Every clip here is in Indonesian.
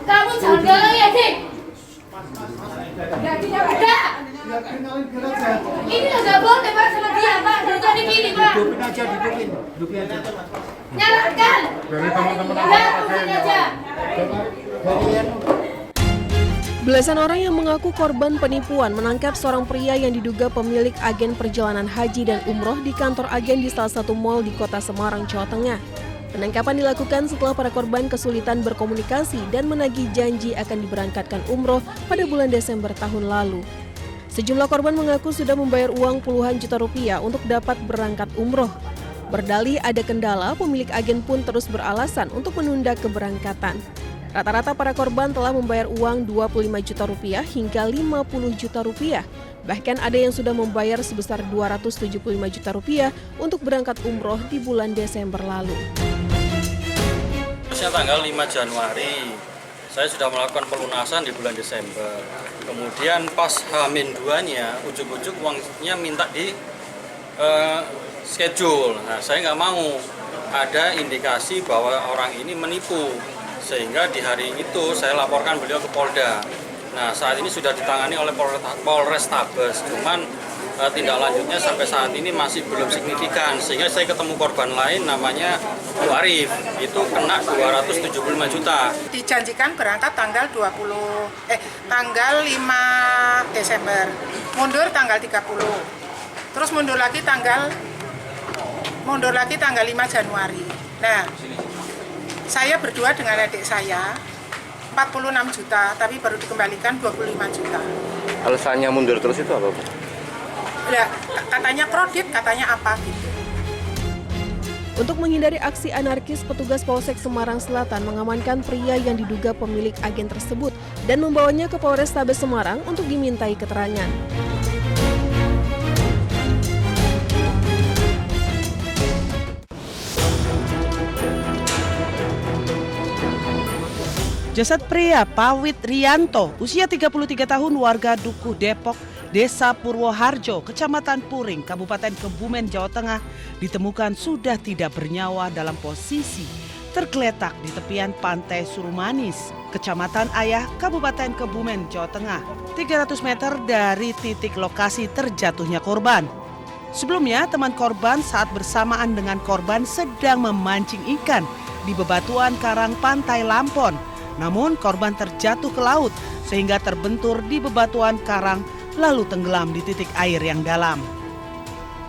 Kamu jangan galak ya, Dik. Enggak. Ini nggak boleh Pak sama dia, Pak. Dari tadi gini, Pak. Hidupin aja. Nyalakan. Dari teman-teman Enggak, tungguin aja. Belasan orang yang mengaku korban penipuan menangkap seorang pria yang diduga pemilik agen perjalanan haji dan umroh di kantor agen di salah satu mal di kota Semarang, Jawa Tengah. Penangkapan dilakukan setelah para korban kesulitan berkomunikasi dan menagih janji akan diberangkatkan umroh pada bulan Desember tahun lalu. Sejumlah korban mengaku sudah membayar uang puluhan juta rupiah untuk dapat berangkat umroh. Berdalih ada kendala, pemilik agen pun terus beralasan untuk menunda keberangkatan. Rata-rata para korban telah membayar uang 25 juta rupiah hingga 50 juta rupiah. Bahkan ada yang sudah membayar sebesar 275 juta rupiah untuk berangkat umroh di bulan Desember lalu. Tanggal 5 Januari, saya sudah melakukan pelunasan di bulan Desember. Kemudian pas H-2-nya, ujuk-ujuk uangnya minta di schedule. Nah, saya nggak mau ada indikasi bahwa orang ini menipu. Sehingga di hari itu saya laporkan beliau ke Polda. Nah, saat ini sudah ditangani oleh Polrestabes, cuman tindak lanjutnya sampai saat ini masih belum signifikan. Sehingga saya ketemu korban lain namanya Bu Arif, itu kena 275 juta. Dijanjikan berangkat tanggal 5 Desember, mundur tanggal 30. Terus mundur lagi tanggal 5 Januari. Nah, saya berdua dengan adik saya 46 juta, tapi baru dikembalikan 25 juta. Alasannya mundur terus itu apa, Bu? Ya, katanya kredit, katanya apa gitu. Untuk menghindari aksi anarkis, petugas Polsek Semarang Selatan mengamankan pria yang diduga pemilik agen tersebut dan membawanya ke Polrestabes Semarang untuk dimintai keterangan. Jasad pria Pawit Rianto, usia 33 tahun, warga Dukuh Depok, Desa Purwoharjo, Kecamatan Puring, Kabupaten Kebumen, Jawa Tengah, ditemukan sudah tidak bernyawa dalam posisi tergeletak di tepian Pantai Surumanis, Kecamatan Ayah, Kabupaten Kebumen, Jawa Tengah, 300 meter dari titik lokasi terjatuhnya korban. Sebelumnya, teman korban saat bersamaan dengan korban sedang memancing ikan di bebatuan karang Pantai Lampon. Namun korban terjatuh ke laut sehingga terbentur di bebatuan karang lalu tenggelam di titik air yang dalam.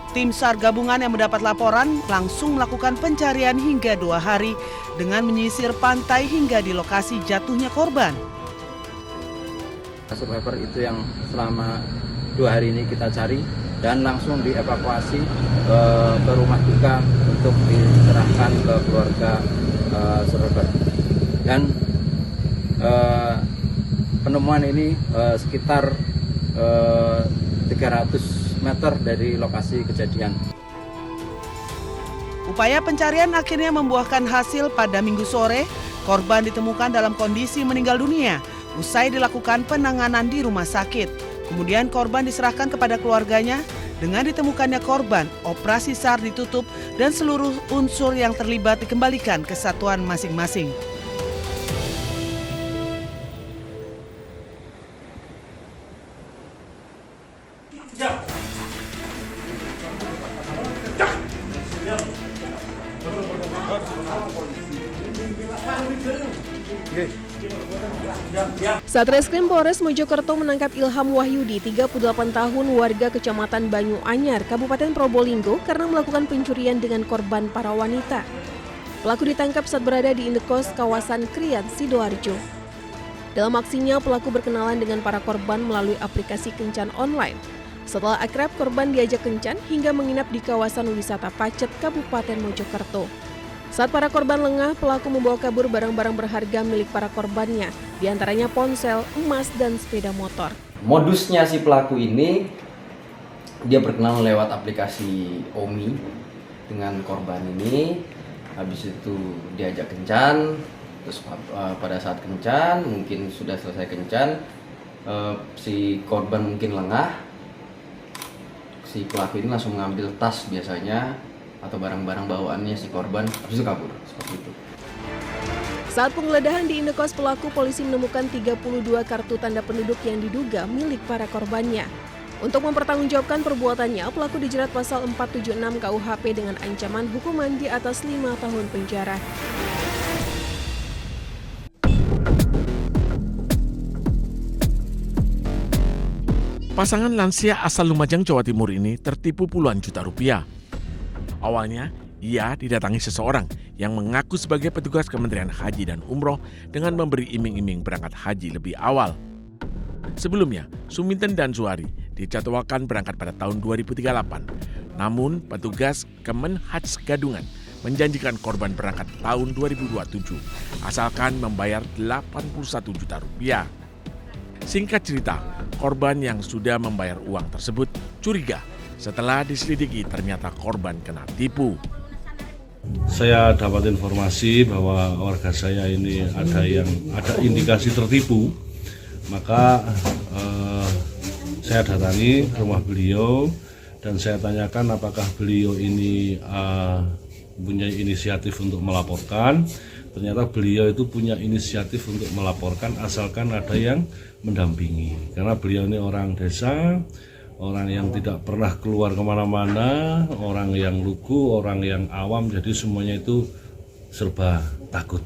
Tim SAR gabungan yang mendapat laporan langsung melakukan pencarian hingga 2 hari dengan menyisir pantai hingga di lokasi jatuhnya korban. Survivor itu yang selama 2 hari ini kita cari dan langsung dievakuasi ke rumah duka untuk diserahkan ke keluarga survivor. Dan penemuan ini sekitar 300 meter dari lokasi kejadian. Upaya pencarian akhirnya membuahkan hasil. Pada Minggu sore, korban ditemukan dalam kondisi meninggal dunia usai dilakukan penanganan di rumah sakit. Kemudian korban diserahkan kepada keluarganya. Dengan ditemukannya korban, operasi SAR ditutup dan seluruh unsur yang terlibat dikembalikan ke satuan masing-masing. Satreskrim Polres Mojokerto menangkap Ilham Wahyudi, 38 tahun, warga Kecamatan Banyu Anyar, Kabupaten Probolinggo karena melakukan pencurian dengan korban para wanita. Pelaku ditangkap saat berada di indekos kawasan Krian, Sidoarjo. Dalam aksinya, pelaku berkenalan dengan para korban melalui aplikasi kencan online. Setelah akrab, korban diajak kencan hingga menginap di kawasan wisata Pacet, Kabupaten Mojokerto. Saat para korban lengah, pelaku membawa kabur barang-barang berharga milik para korbannya, diantaranya ponsel, emas, dan sepeda motor. Modusnya si pelaku ini, dia berkenalan lewat aplikasi Omi dengan korban ini. Habis itu diajak kencan, terus pada saat kencan, mungkin sudah selesai kencan, si korban mungkin lengah, si pelaku ini langsung mengambil tas biasanya, atau barang-barang bawaannya si korban, habis itu kabur, seperti itu. Saat penggeledahan di indekos pelaku, polisi menemukan 32 kartu tanda penduduk yang diduga milik para korbannya. Untuk mempertanggungjawabkan perbuatannya, pelaku dijerat pasal 476 KUHP dengan ancaman hukuman di atas 5 tahun penjara. Pasangan lansia asal Lumajang, Jawa Timur ini tertipu puluhan juta rupiah. Awalnya, ia didatangi seseorang yang mengaku sebagai petugas Kementerian Haji dan Umroh dengan memberi iming-iming berangkat haji lebih awal. Sebelumnya, Suminten dan Zuhari dijadwalkan berangkat pada tahun 2038. Namun, petugas Kemenhaj Gadungan menjanjikan korban berangkat tahun 2027, asalkan membayar 81 juta rupiah. Singkat cerita, korban yang sudah membayar uang tersebut curiga setelah diselidiki ternyata korban kena tipu. Saya dapat informasi bahwa warga saya ini ada indikasi tertipu, maka saya datangi rumah beliau dan saya tanyakan apakah beliau ini punya inisiatif untuk melaporkan. Ternyata beliau itu punya inisiatif untuk melaporkan asalkan ada yang mendampingi, karena beliau ini orang desa, orang yang tidak pernah keluar kemana-mana, orang yang lugu, orang yang awam, jadi semuanya itu serba takut.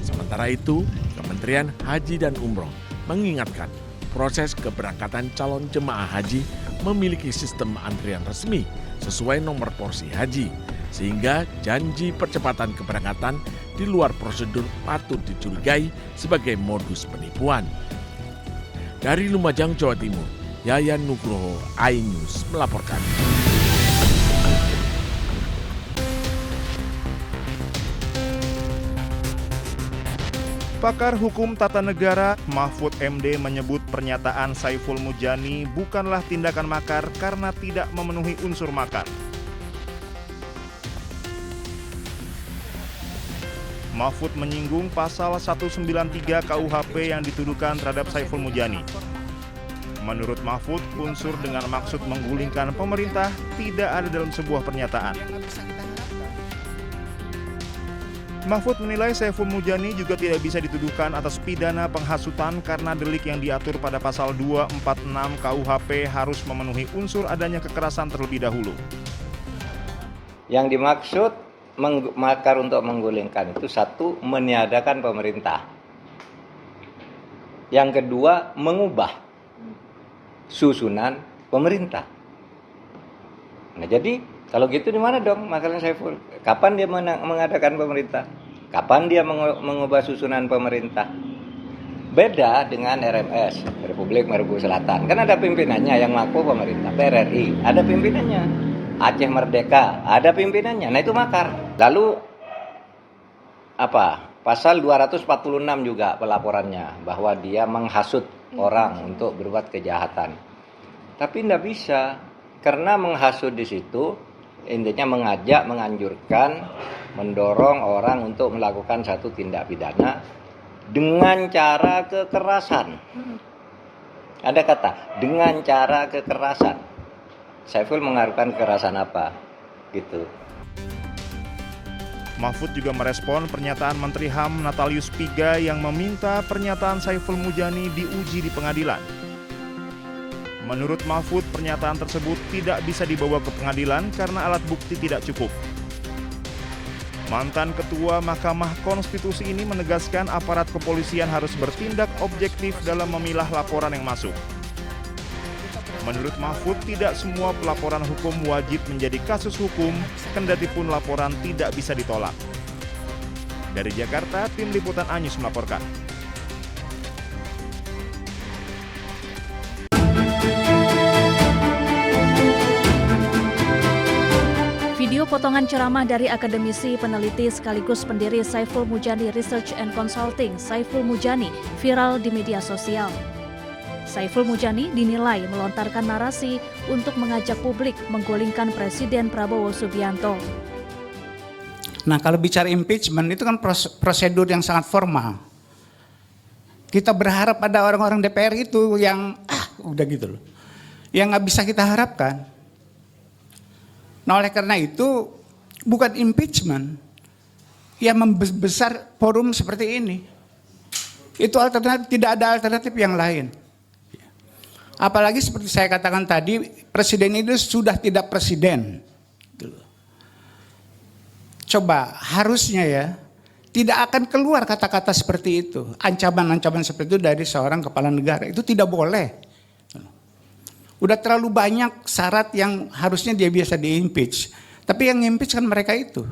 Sementara itu, Kementerian Haji dan Umroh mengingatkan proses keberangkatan calon jemaah haji memiliki sistem antrian resmi sesuai nomor porsi haji, sehingga janji percepatan keberangkatan di luar prosedur patut dicurigai sebagai modus penipuan. Dari Lumajang, Jawa Timur, Yayan Nugroho, iNews melaporkan. Pakar Hukum Tata Negara Mahfud MD menyebut pernyataan Saiful Mujani bukanlah tindakan makar karena tidak memenuhi unsur makar. Mahfud menyinggung pasal 193 KUHP yang dituduhkan terhadap Saiful Mujani. Menurut Mahfud, unsur dengan maksud menggulingkan pemerintah tidak ada dalam sebuah pernyataan. Mahfud menilai Saiful Mujani juga tidak bisa dituduhkan atas pidana penghasutan karena delik yang diatur pada pasal 246 KUHP harus memenuhi unsur adanya kekerasan terlebih dahulu. Yang dimaksud makar untuk menggulingkan itu satu, meniadakan pemerintah. Yang kedua, mengubah susunan pemerintah. Nah, jadi kalau gitu di mana dong masalah Saiful? Kapan dia mengadakan pemerintah? Kapan dia mengubah susunan pemerintah? Beda dengan RMS, Republik Maluku Selatan. Kan ada pimpinannya yang ngaku pemerintah. PRRI ada pimpinannya. Aceh Merdeka ada pimpinannya. Nah, itu makar. Lalu apa? Pasal 246 juga pelaporannya bahwa dia menghasut orang untuk berbuat kejahatan. Tapi tidak bisa, karena menghasut di situ intinya mengajak, menganjurkan, mendorong orang untuk melakukan satu tindak pidana dengan cara kekerasan. Ada kata dengan cara kekerasan. Saiful mengharapkan kekerasan apa? Gitu. Mahfud juga merespon pernyataan Menteri HAM Natalius Pigai yang meminta pernyataan Saiful Mujani diuji di pengadilan. Menurut Mahfud, pernyataan tersebut tidak bisa dibawa ke pengadilan karena alat bukti tidak cukup. Mantan Ketua Mahkamah Konstitusi ini menegaskan aparat kepolisian harus bertindak objektif dalam memilah laporan yang masuk. Menurut Mahfud, tidak semua pelaporan hukum wajib menjadi kasus hukum, kendati pun laporan tidak bisa ditolak. Dari Jakarta, tim liputan iNews melaporkan. Video potongan ceramah dari akademisi, peneliti sekaligus pendiri Saiful Mujani Research and Consulting, Saiful Mujani, viral di media sosial. Saiful Mujani dinilai melontarkan narasi untuk mengajak publik menggulingkan Presiden Prabowo Subianto. Nah, kalau bicara impeachment itu kan prosedur yang sangat formal. Kita berharap ada orang-orang DPR itu yang udah gitu loh. Yang nggak bisa kita harapkan. Nah, oleh karena itu bukan impeachment, yang membesar forum seperti ini. Itu alternatif, tidak ada alternatif yang lain. Apalagi seperti saya katakan tadi, presiden itu sudah tidak presiden. Coba harusnya ya, tidak akan keluar kata-kata seperti itu. Ancaman-ancaman seperti itu dari seorang kepala negara, itu tidak boleh. Udah terlalu banyak syarat yang harusnya dia biasa di-impeach. Tapi yang impeach kan mereka itu,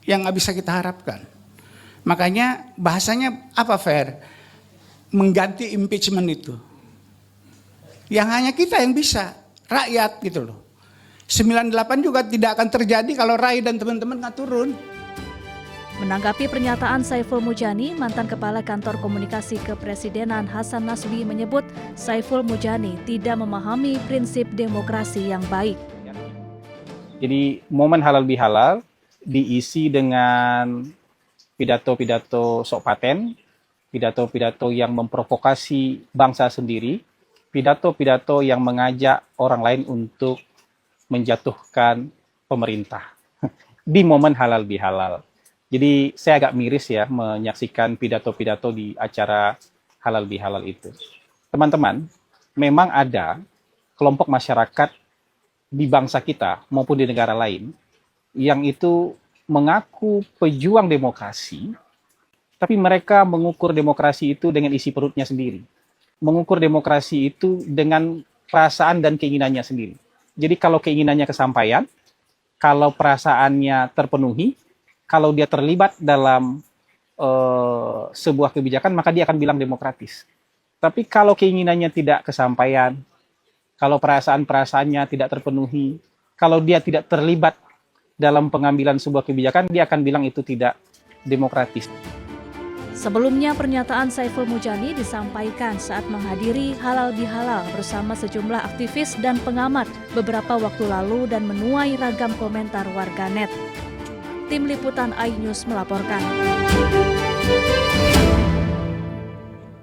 yang nggak bisa kita harapkan. Makanya bahasanya apa fair? Mengganti impeachment itu. Yang hanya kita yang bisa, rakyat gitu loh. 98 juga tidak akan terjadi kalau Rai dan teman-teman nggak turun. Menanggapi pernyataan Saiful Mujani, mantan Kepala Kantor Komunikasi Kepresidenan Hasan Nasbi menyebut Saiful Mujani tidak memahami prinsip demokrasi yang baik. Jadi momen halal bihalal diisi dengan pidato-pidato sok paten, pidato-pidato yang memprovokasi bangsa sendiri, pidato-pidato yang mengajak orang lain untuk menjatuhkan pemerintah di momen halal bihalal. Jadi saya agak miris ya menyaksikan pidato-pidato di acara halal bihalal itu. Teman-teman, memang ada kelompok masyarakat di bangsa kita maupun di negara lain yang itu mengaku pejuang demokrasi, tapi mereka mengukur demokrasi itu dengan isi perutnya sendiri. Mengukur demokrasi itu dengan perasaan dan keinginannya sendiri. Jadi kalau keinginannya kesampaian, kalau perasaannya terpenuhi, kalau dia terlibat dalam sebuah kebijakan, maka dia akan bilang demokratis. Tapi kalau keinginannya tidak kesampaian, kalau perasaan-perasaannya tidak terpenuhi, kalau dia tidak terlibat dalam pengambilan sebuah kebijakan, dia akan bilang itu tidak demokratis. Sebelumnya, pernyataan Saiful Mujani disampaikan saat menghadiri halal bihalal bersama sejumlah aktivis dan pengamat beberapa waktu lalu dan menuai ragam komentar warganet. Tim Liputan iNews melaporkan.